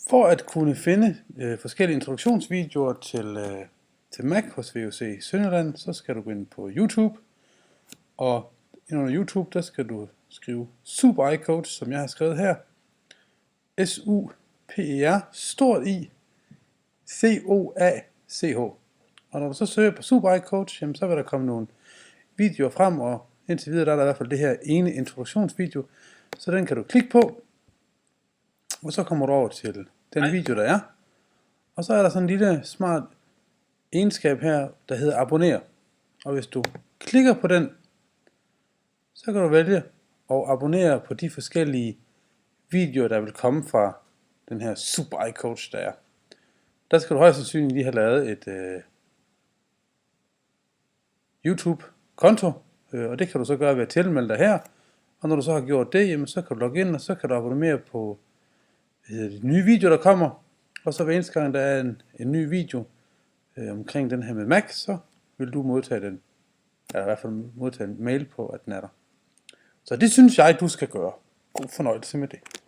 For at kunne finde forskellige introduktionsvideoer til Mac hos VUC Sønderjylland, så skal du gå ind på YouTube, og under YouTube, der skal du skrive Super iCoach, som jeg har skrevet her. S-U-P-E-R, stort I, C-O-A-C-H. Og når du så søger på Super iCoach, så vil der komme nogle videoer frem, og indtil videre der er der i hvert fald det her ene introduktionsvideo, så den kan du klikke på, og så kommer du over til den video, der er. Og så er der sådan en lille smart egenskab her, der hedder abonner. Og hvis du klikker på den, så kan du vælge at abonnere på de forskellige videoer, der vil komme fra den her Super iCoach, der er. Der skal du højst sandsynligt lige have lavet et YouTube-konto, og det kan du så gøre ved at tilmelde dig her. Og når du så har gjort det, jamen, så kan du logge ind, og så kan du abonnere på de nye videoer, der kommer. Og så hver eneste gang, der er en ny video omkring den her med Mac, så vil du modtage den, eller i hvert fald modtage en mail på, at den er der. Så det synes jeg, du skal gøre. God fornøjelse med det.